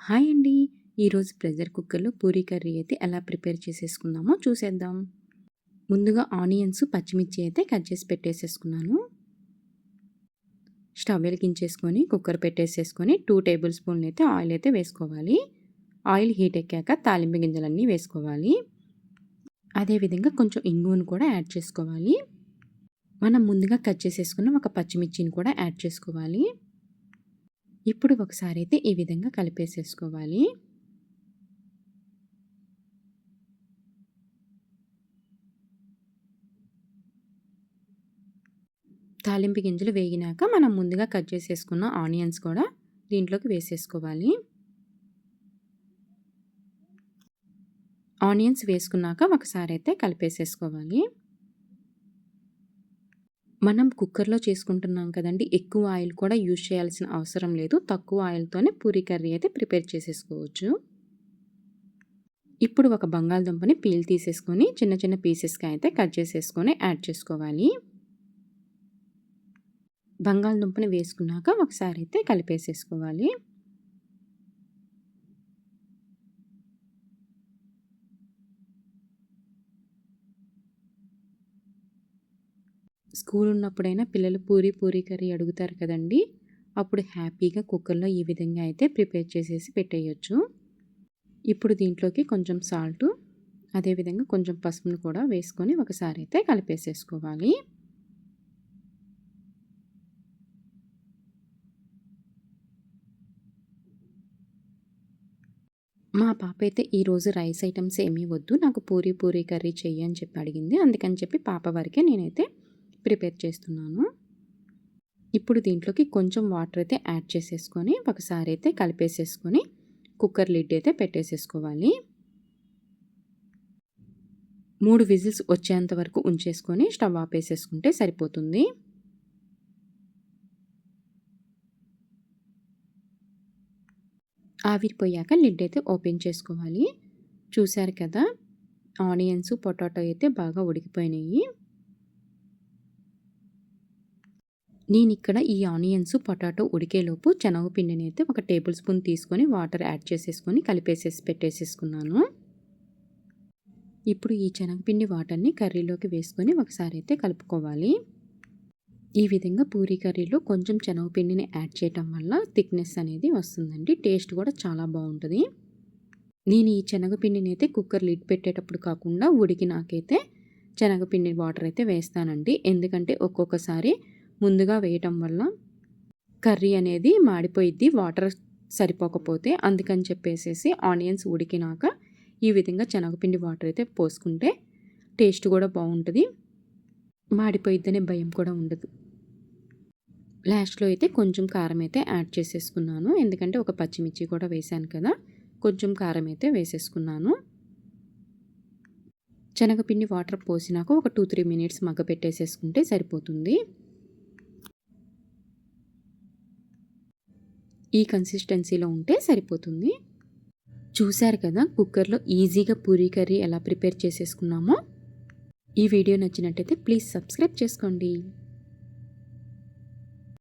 Hi అండి. ఈరోజు pressure కుక్కర్‌లో పూరీ కర్రీ అయితే ఎలా ప్రిపేర్ చేసేసుకుందామో చూసేద్దాం. ముందుగా ఆనియన్స్, పచ్చిమిర్చి అయితే కట్ చేసి పెట్టేసేసుకున్నాను. స్టవ్ వెలిగించేసుకొని కుక్కర్ పెట్టేసేసుకొని 2 టేబుల్ స్పూన్లు అయితే ఆయిల్ అయితే వేసుకోవాలి. ఆయిల్ హీట్ ఎక్కాక తాలింపు గింజలన్నీ వేసుకోవాలి. అదేవిధంగా కొంచెం ఇంగువను కూడా యాడ్ చేసుకోవాలి. మనం ముందుగా కట్ చేసేసుకున్న ఒక పచ్చిమిర్చిని కూడా యాడ్ చేసుకోవాలి. ఇప్పుడు ఒకసారి అయితే ఈ విధంగా కలిపేసేసుకోవాలి. తాలింపు గింజలు వేగినాక మనం ముందుగా కట్ చేసేసుకున్న ఆనియన్స్ కూడా దీంట్లోకి వేసేసుకోవాలి. ఆనియన్స్ వేసుకున్నాక ఒకసారి అయితే కలిపేసేసుకోవాలి. మనం కుక్కర్లో చేసుకుంటున్నాం కదండి, ఎక్కువ ఆయిల్ కూడా యూజ్ చేయాల్సిన అవసరం లేదు. తక్కువ ఆయిల్తోనే పూరీ కర్రీ అయితే ప్రిపేర్ చేసేసుకోవచ్చు. ఇప్పుడు ఒక బంగాళదుంపని పీల్ తీసేసుకొని చిన్న చిన్న పీసెస్గా అయితే కట్ చేసేసుకొని యాడ్ చేసుకోవాలి. బంగాళదుంపని వేసుకున్నాక ఒకసారి అయితే కలిపేసేసుకోవాలి. స్కూల్ ఉన్నప్పుడైనా పిల్లలు పూరీ కర్రీ అడుగుతారు కదండి, అప్పుడు హ్యాపీగా కుక్కర్లో ఈ విధంగా అయితే ప్రిపేర్ చేసేసి పెట్టేయచ్చు. ఇప్పుడు దీంట్లోకి కొంచెం సాల్టు, అదేవిధంగా కొంచెం పసుపును కూడా వేసుకొని ఒకసారి అయితే కలిపేసేసుకోవాలి. మా పాప అయితే ఈరోజు రైస్ ఐటమ్స్ ఏమీ వద్దు, నాకు పూరీ కర్రీ చెయ్యి అని చెప్పి అడిగింది. అందుకని చెప్పి పాప వరకే నేనైతే ప్రిపేర్ చేస్తున్నాను. ఇప్పుడు దీంట్లోకి కొంచెం వాటర్ అయితే యాడ్ చేసేసుకొని ఒకసారి అయితే కలిపేసేసుకొని కుక్కర్ లిడ్ అయితే పెట్టేసేసుకోవాలి. 3 విజిల్స్ వచ్చేంత వరకు ఉంచేసుకొని స్టవ్ ఆపేసేసుకుంటే సరిపోతుంది. ఆవిరిపోయాక లిడ్ అయితే ఓపెన్ చేసుకోవాలి. చూశారు కదా, ఆనియన్స్, పొటాటో అయితే బాగా ఉడికిపోయినాయి. నేను ఇక్కడ ఈ ఆనియన్స్, పొటాటో ఉడికేలోపు శనగపిండిని అయితే 1 టేబుల్ స్పూన్ తీసుకొని వాటర్ యాడ్ చేసేసుకొని కలిపేసేసి పెట్టేసేసుకున్నాను. ఇప్పుడు ఈ శనగపిండి వాటర్ని కర్రీలోకి వేసుకొని ఒకసారి అయితే కలుపుకోవాలి. ఈ విధంగా పూరీ కర్రీలో కొంచెం శనగపిండిని యాడ్ చేయటం వల్ల థిక్నెస్ అనేది వస్తుందండి. టేస్ట్ కూడా చాలా బాగుంటుంది. నేను ఈ శనగపిండిని అయితే కుక్కర్ లిడ్ పెట్టేటప్పుడు కాకుండా ఉడికినాకైతే శనగపిండి వాటర్ అయితే వేస్తానండి. ఎందుకంటే ఒక్కొక్కసారి ముందుగా వేయటం వల్ల కర్రీ అనేది మాడిపోయిద్ది వాటర్ సరిపోకపోతే. అందుకని చెప్పేసి ఆనియన్స్ ఉడికినాక ఈ విధంగా శనగపిండి వాటర్ అయితే పోసుకుంటే టేస్ట్ కూడా బాగుంటుంది, మాడిపోయిద్దనే భయం కూడా ఉండదు. లాస్ట్లో అయితే కొంచెం కారం అయితే యాడ్ చేసేసుకున్నాను. ఎందుకంటే ఒక పచ్చిమిర్చి కూడా వేసాను కదా, కొంచెం కారం అయితే వేసేసుకున్నాను. శనగపిండి వాటర్ పోసినాక ఒక 2-3 మినిట్స్ మగ్గ పెట్టేసేసుకుంటే సరిపోతుంది. ఈ కన్సిస్టెన్సీలో ఉంటే సరిపోతుంది. చూశారు కదా, కుక్కర్లో ఈజీగా పూరీ కర్రీ ఎలా ప్రిపేర్ చేసేసుకున్నామో. ఈ వీడియో నచ్చినట్టయితే ప్లీజ్ సబ్స్క్రైబ్ చేసుకోండి.